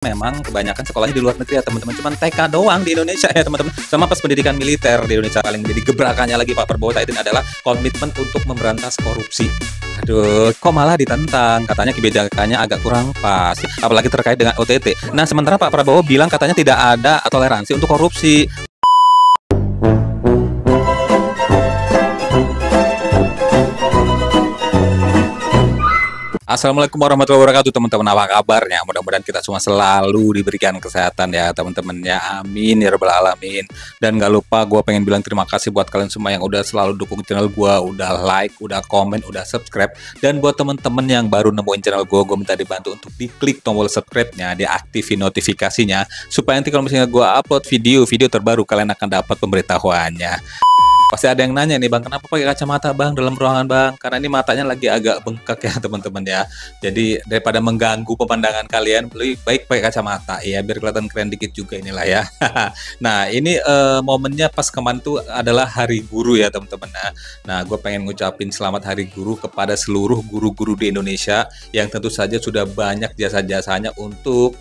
Memang kebanyakan sekolahnya di luar negeri ya teman-teman, cuman TK doang di Indonesia ya teman-teman. Sama pas pendidikan militer di Indonesia, paling menjadi gebrakannya lagi Pak Prabowo saat ini adalah komitmen untuk memberantas korupsi. Aduh, kok malah ditentang, katanya kebijakannya agak kurang pas, apalagi terkait dengan OTT. Nah, sementara Pak Prabowo bilang katanya tidak ada toleransi untuk korupsi. Assalamualaikum warahmatullahi wabarakatuh teman-teman, apa kabarnya? Mudah-mudahan kita semua selalu diberikan kesehatan ya teman-teman ya, amin ya rabbal alamin. Dan gak lupa gue pengen bilang terima kasih buat kalian semua yang udah selalu dukung channel gue, udah like, udah komen, udah subscribe. Dan buat teman-teman yang baru nemuin channel gue minta dibantu untuk diklik tombol subscribe-nya, diaktifin notifikasinya, supaya nanti kalau misalnya gue upload video terbaru kalian akan dapat pemberitahuannya. Pasti ada yang nanya nih, Bang, kenapa pakai kacamata Bang dalam ruangan Bang? Karena ini matanya lagi agak bengkak ya teman-teman ya. Jadi daripada mengganggu pemandangan kalian, lebih baik pakai kacamata ya, biar kelihatan keren dikit juga inilah ya. Nah ini momennya pas kemarin tuh adalah Hari Guru ya teman-teman. Nah gue pengen ngucapin selamat Hari Guru kepada seluruh guru-guru di Indonesia yang tentu saja sudah banyak jasa-jasanya untuk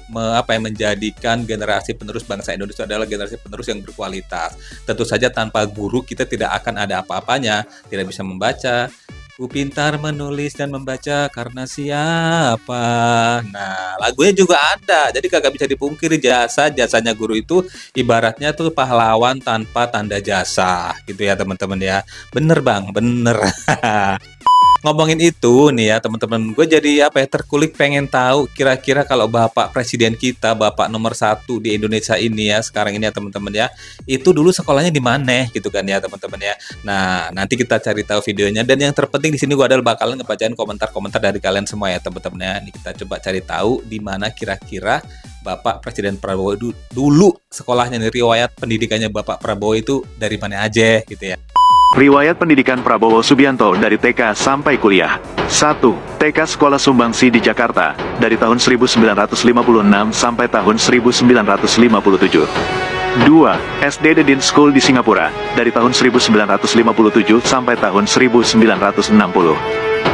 menjadikan generasi penerus bangsa Indonesia adalah generasi penerus yang berkualitas. Tentu saja tanpa guru kita tidak akan ada apa-apanya, tidak bisa membaca. Ku pintar menulis dan membaca karena siapa. Nah, lagunya juga ada. Jadi kagak bisa dipungkiri jasanya guru itu ibaratnya tuh pahlawan tanpa tanda jasa, gitu ya teman-teman ya. Bener Bang, bener. Ngomongin itu nih ya teman-teman, gue jadi terkulik pengen tahu kira-kira kalau Bapak Presiden kita, Bapak nomor 1 di Indonesia ini ya sekarang ini ya teman-teman ya, itu dulu sekolahnya di mana gitu kan ya teman-teman ya. Nah nanti kita cari tahu videonya, dan yang terpenting di sini gue adalah bakalan ngebacain komentar-komentar dari kalian semua ya teman-teman ya. Ini kita coba cari tahu di mana kira-kira Bapak Presiden Prabowo dulu sekolahnya, nih riwayat pendidikannya Bapak Prabowo itu dari mana aja gitu ya. Riwayat pendidikan Prabowo Subianto dari TK sampai kuliah. 1. TK Sekolah Sumbangsi di Jakarta, dari tahun 1956 sampai tahun 1957. 2. SD The Dean School di Singapura, dari tahun 1957 sampai tahun 1960.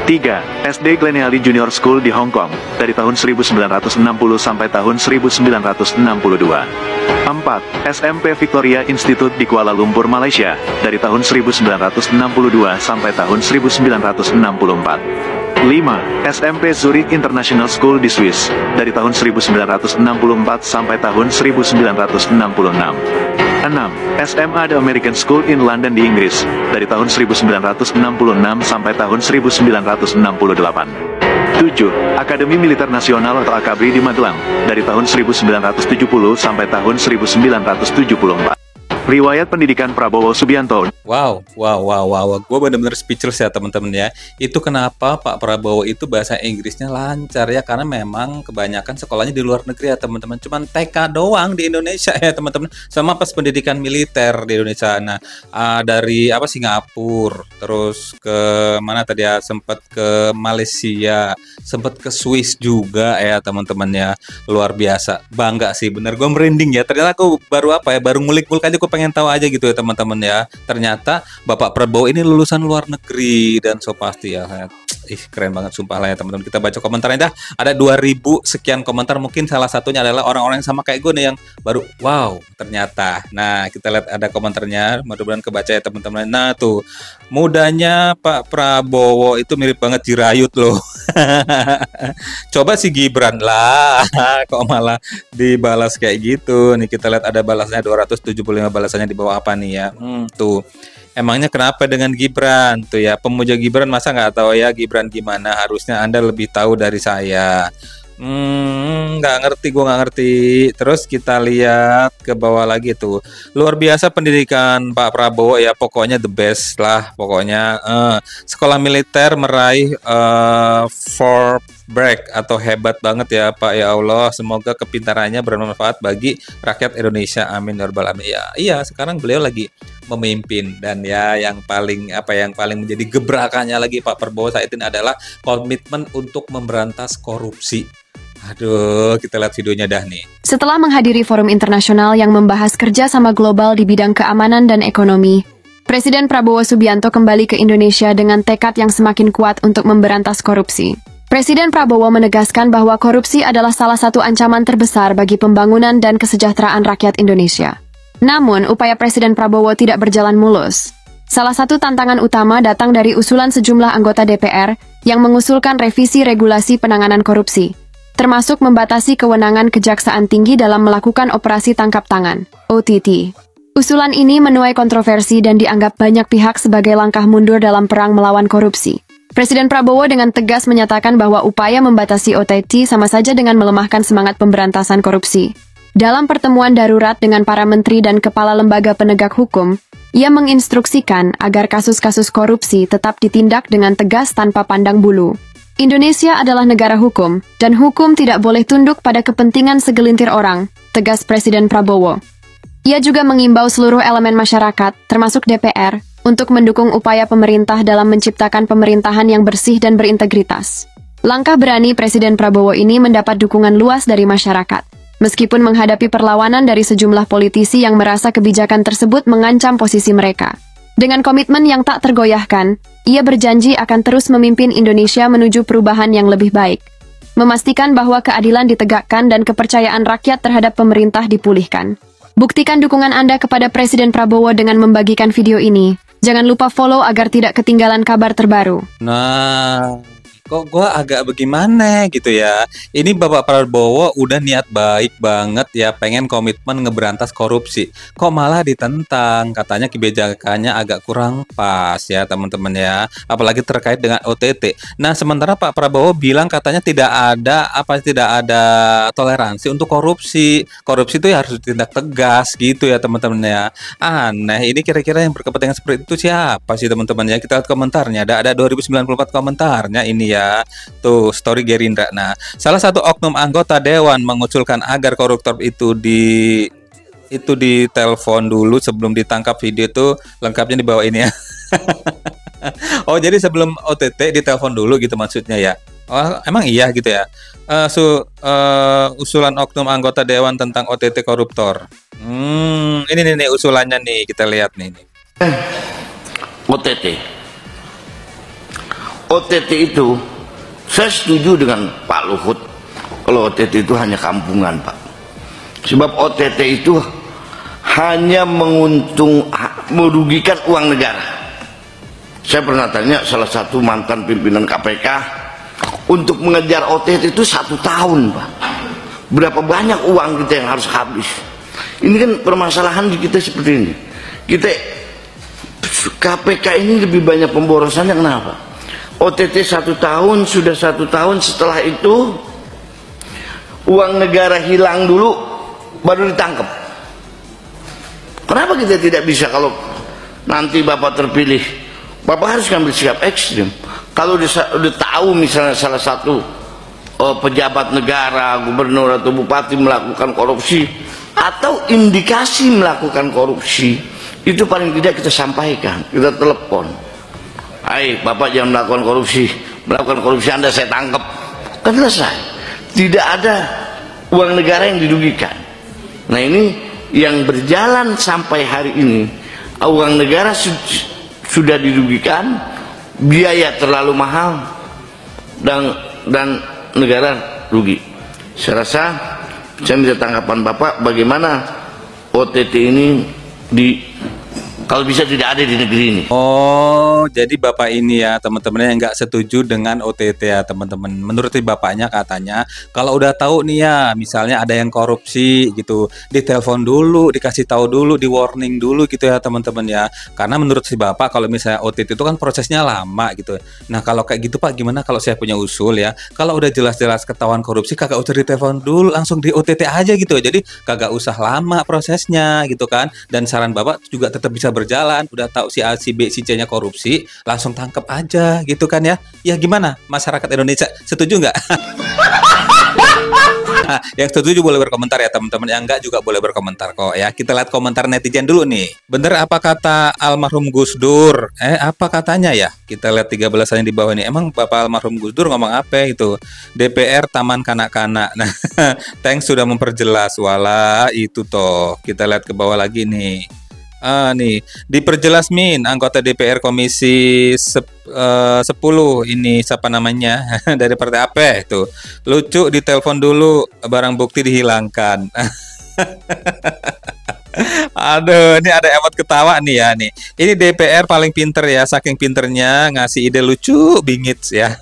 3. SD Gleneali Junior School di Hong Kong, dari tahun 1960 sampai tahun 1962. 4. SMP Victoria Institute di Kuala Lumpur, Malaysia, dari tahun 1962 sampai tahun 1964. 5. SMP Zurich International School di Swiss, dari tahun 1964 sampai tahun 1966. 6. SMA The American School in London di Inggris, dari tahun 1966 sampai tahun 1968. 7. Akademi Militer Nasional atau AKABRI di Magelang, dari tahun 1970 sampai tahun 1974. Riwayat pendidikan Prabowo Subianto. Wow. Gue bener-bener speechless ya teman-teman ya. Itu kenapa Pak Prabowo itu bahasa Inggrisnya lancar ya, karena memang kebanyakan sekolahnya di luar negeri ya teman-teman. Cuman TK doang di Indonesia ya teman-teman. Sama pas pendidikan militer di Indonesia. Nah, dari Singapura, terus ke mana tadi ya? Sempat ke Malaysia, sempat ke Swiss juga ya teman-teman ya. Luar biasa. Bangga sih, bener gue merinding ya. Ternyata aku baru ngulik-ngulik aja, gue pengen tahu aja gitu ya teman-teman ya. Ternyata Bapak Prabowo ini lulusan luar negeri, dan so pasti ya. Keren banget sumpah lah ya teman-teman. Kita baca komentarnya dah. Ada 2000 sekian komentar, mungkin salah satunya adalah orang-orang yang sama kayak gue nih yang baru wow ternyata. Nah kita lihat ada komentarnya, mudah-mudahan kebaca ya teman-teman. Nah tuh, mudanya Pak Prabowo itu mirip banget Jirayut loh. Coba si Gibran lah kok malah dibalas kayak gitu. Nih kita lihat ada balasnya 275 balasannya di bawah apa nih ya. Tuh. Emangnya kenapa dengan Gibran? Tuh ya, pemuja Gibran masa nggak tahu ya Gibran gimana? Harusnya Anda lebih tahu dari saya. Nggak ngerti, gue nggak ngerti. Terus kita lihat ke bawah lagi tuh. Luar biasa pendidikan Pak Prabowo ya, pokoknya the best lah. Pokoknya sekolah militer meraih break atau hebat banget ya Pak, ya Allah, semoga kepintarannya bermanfaat bagi rakyat Indonesia, amin ya rabbal alamin. Iya sekarang beliau lagi memimpin, dan ya yang paling menjadi gebrakannya lagi Pak Prabowo saat ini adalah komitmen untuk memberantas korupsi. Aduh, kita lihat videonya dah nih. Setelah menghadiri forum internasional yang membahas kerjasama global di bidang keamanan dan ekonomi, Presiden Prabowo Subianto kembali ke Indonesia dengan tekad yang semakin kuat untuk memberantas korupsi. Presiden Prabowo menegaskan bahwa korupsi adalah salah satu ancaman terbesar bagi pembangunan dan kesejahteraan rakyat Indonesia. Namun, upaya Presiden Prabowo tidak berjalan mulus. Salah satu tantangan utama datang dari usulan sejumlah anggota DPR yang mengusulkan revisi regulasi penanganan korupsi, termasuk membatasi kewenangan Kejaksaan Tinggi dalam melakukan operasi tangkap tangan, OTT. Usulan ini menuai kontroversi dan dianggap banyak pihak sebagai langkah mundur dalam perang melawan korupsi. Presiden Prabowo dengan tegas menyatakan bahwa upaya membatasi OTT sama saja dengan melemahkan semangat pemberantasan korupsi. Dalam pertemuan darurat dengan para menteri dan kepala lembaga penegak hukum, ia menginstruksikan agar kasus-kasus korupsi tetap ditindak dengan tegas tanpa pandang bulu. Indonesia adalah negara hukum, dan hukum tidak boleh tunduk pada kepentingan segelintir orang, tegas Presiden Prabowo. Ia juga mengimbau seluruh elemen masyarakat, termasuk DPR, untuk mendukung upaya pemerintah dalam menciptakan pemerintahan yang bersih dan berintegritas. Langkah berani Presiden Prabowo ini mendapat dukungan luas dari masyarakat, meskipun menghadapi perlawanan dari sejumlah politisi yang merasa kebijakan tersebut mengancam posisi mereka. Dengan komitmen yang tak tergoyahkan, ia berjanji akan terus memimpin Indonesia menuju perubahan yang lebih baik, memastikan bahwa keadilan ditegakkan dan kepercayaan rakyat terhadap pemerintah dipulihkan. Buktikan dukungan Anda kepada Presiden Prabowo dengan membagikan video ini. Jangan lupa follow agar tidak ketinggalan kabar terbaru. Nah, kok gue agak bagaimana gitu ya. Ini Bapak Prabowo udah niat baik banget ya, pengen komitmen ngeberantas korupsi. Kok malah ditentang, katanya kebijakannya agak kurang pas ya teman-teman ya. Apalagi terkait dengan OTT. Nah sementara Pak Prabowo bilang katanya tidak ada toleransi untuk korupsi. Korupsi itu ya harus ditindak tegas gitu ya teman-teman ya. Aneh, ini kira-kira yang berkepentingan seperti itu siapa sih teman-teman ya. Kita lihat komentarnya, ada 2094 komentarnya ini ya. Tuh story Gerindra. Nah, salah satu oknum anggota dewan mengusulkan agar koruptor itu ditelepon dulu sebelum ditangkap. Video itu lengkapnya di bawah ini ya. Oh, jadi sebelum OTT ditelepon dulu gitu maksudnya ya. Oh, emang iya gitu ya. Usulan oknum anggota dewan tentang OTT koruptor. Ini nih usulannya nih, kita lihat nih. OTT itu saya setuju dengan Pak Luhut kalau OTT itu hanya kampungan, Pak. Sebab OTT itu hanya merugikan uang negara. Saya pernah tanya salah satu mantan pimpinan KPK, untuk mengejar OTT itu 1 tahun, Pak. Berapa banyak uang kita yang harus habis. Ini kan permasalahan di kita seperti ini. KPK ini lebih banyak pemborosannya, kenapa? OTT 1 tahun, sudah 1 tahun, setelah itu uang negara hilang dulu baru ditangkap. Kenapa kita tidak bisa, kalau nanti Bapak terpilih, Bapak harus ambil sikap ekstrim. Kalau udah tahu misalnya salah satu pejabat negara, gubernur atau bupati melakukan korupsi atau indikasi melakukan korupsi, itu paling tidak kita sampaikan, kita telepon. Hai, Bapak jangan melakukan korupsi Anda saya tangkap. Kan selesai. Tidak ada uang negara yang dirugikan. Nah ini yang berjalan sampai hari ini, uang negara sudah dirugikan, biaya terlalu mahal, dan negara rugi. Saya rasa saya minta tanggapan Bapak, bagaimana OTT ini kalau bisa tidak ada di negeri ini. Oh, jadi Bapak ini ya teman-teman yang nggak setuju dengan OTT ya teman-teman. Menurut Bapaknya katanya kalau udah tahu nih ya, misalnya ada yang korupsi gitu, ditelepon dulu, dikasih tahu dulu, di warning dulu gitu ya teman-teman ya. Karena menurut si Bapak kalau misalnya OTT itu kan prosesnya lama gitu. Nah kalau kayak gitu Pak, gimana kalau saya punya usul ya? Kalau udah jelas-jelas ketahuan korupsi, kagak usah ditelepon dulu, langsung di OTT aja gitu. Jadi kagak usah lama prosesnya gitu kan. Dan saran Bapak juga tetap bisa berjalan, udah tahu si A, si B, si C-nya korupsi, langsung tangkap aja gitu kan ya. Ya gimana masyarakat Indonesia, setuju nggak? Nah, yang setuju boleh berkomentar ya teman-teman, yang enggak juga boleh berkomentar kok ya. Kita lihat komentar netizen dulu nih. Bener apa kata almarhum Gus Dur? Apa katanya ya? Kita lihat 13-nya di bawah ini. Emang Bapak almarhum Gus Dur ngomong apa itu? DPR taman kanak-kanak. Nah, thanks sudah memperjelas. Wala itu toh. Kita lihat ke bawah lagi nih. Nih, diperjelas Min, anggota DPR Komisi 10 ini siapa namanya dari partai apa itu? Lucu, ditelepon dulu, barang bukti dihilangkan. Aduh, ini ada emot ketawa nih ya nih. Ini DPR paling pinter ya, saking pinternya ngasih ide lucu bingit ya.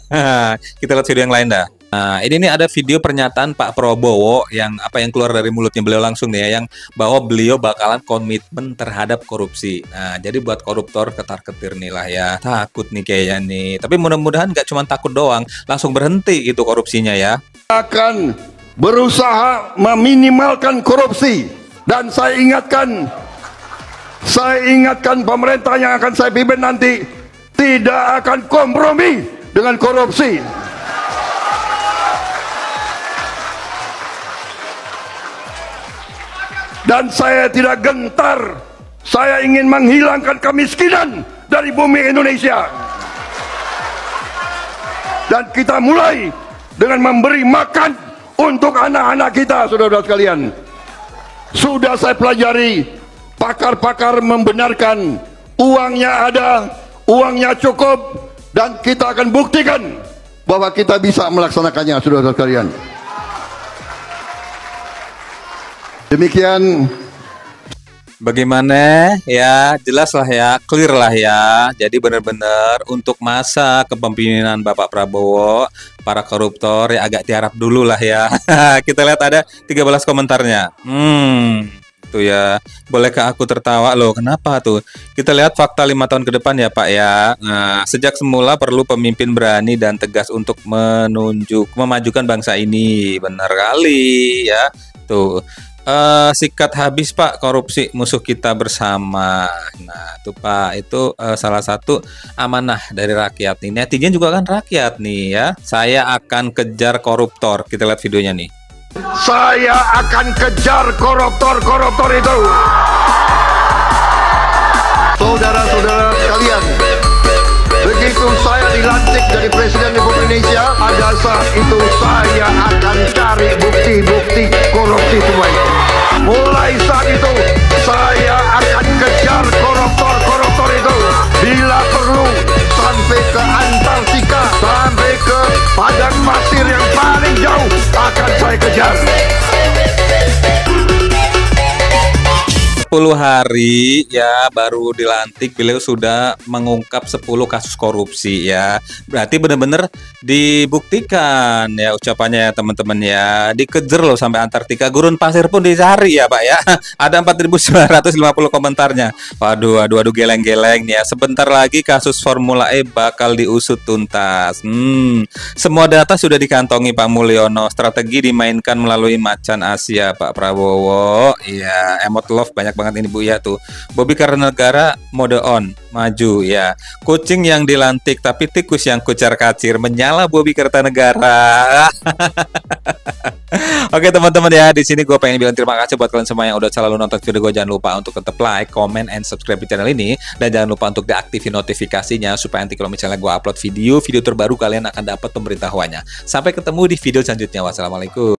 Kita lihat video yang lain dah. Nah, ini nih ada video pernyataan Pak Prabowo yang keluar dari mulutnya beliau langsung nih ya, yang bahwa beliau bakalan komitmen terhadap korupsi. Nah, jadi buat koruptor ketar-ketir nih lah ya. Takut nih kayaknya nih. Tapi mudah-mudahan nggak cuma takut doang, langsung berhenti gitu korupsinya ya. Akan berusaha meminimalkan korupsi. Dan saya ingatkan pemerintah yang akan saya pimpin nanti tidak akan kompromi dengan korupsi. Dan saya tidak gentar, saya ingin menghilangkan kemiskinan dari bumi Indonesia. Dan kita mulai dengan memberi makan untuk anak-anak kita, saudara-saudara sekalian. Sudah saya pelajari, pakar-pakar membenarkan uangnya ada, uangnya cukup, dan kita akan buktikan bahwa kita bisa melaksanakannya, saudara-saudara sekalian. Demikian. Bagaimana ya, jelas lah ya, clear lah ya. Jadi benar-benar untuk masa kepemimpinan Bapak Prabowo, para koruptor ya agak tiarap dulu lah ya. Kita lihat ada 13 komentarnya. Tuh ya, bolehkah aku tertawa loh? Kenapa tuh? Kita lihat fakta 5 tahun ke depan ya Pak ya. Nah, sejak semula perlu pemimpin berani dan tegas untuk memajukan bangsa ini. Benar kali ya. Tuh. Sikat habis Pak korupsi musuh kita bersama. Nah tuh Pak, itu salah satu amanah dari rakyat nih. Netizen juga kan rakyat nih ya. Saya akan kejar koruptor. Kita lihat videonya nih. Saya akan kejar koruptor itu. Saudara-saudara sekalian, begitu saya dilantik dari Presiden Republik Indonesia, pada saat itu saya akan cari bukti-bukti korupsi semua itu. Mulai saat itu saya akan kejar koruptor itu. Bila perlu sampai ke Antartika, sampai ke padang pasir yang paling jauh akan saya kejar. 10 hari ya baru dilantik, beliau sudah mengungkap 10 kasus korupsi ya. Berarti benar-benar dibuktikan ya ucapannya ya teman-teman ya. Dikejar loh sampai Antartika, gurun pasir pun dicari ya Pak ya. Ada 4.950 komentarnya. Waduh geleng-geleng nih ya. Sebentar lagi kasus Formula E bakal diusut tuntas. Semua data sudah dikantongi Pak Mulyono. Strategi dimainkan melalui macan Asia Pak Prabowo. Iya, emot love banyak banget ini Bu ya tuh. Bobi Kartanegara mode on, maju ya. Kucing yang dilantik tapi tikus yang kucar-kacir, menyala Bobi Kartanegara. Oke teman-teman ya, di sini gue pengen bilang terima kasih buat kalian semua yang udah selalu nonton video gue. Jangan lupa untuk tetap like, comment, and subscribe di channel ini, dan jangan lupa untuk diaktifin notifikasinya supaya nanti kalau misalnya gue upload video terbaru kalian akan dapat pemberitahuannya. Sampai ketemu di video selanjutnya. Wassalamualaikum.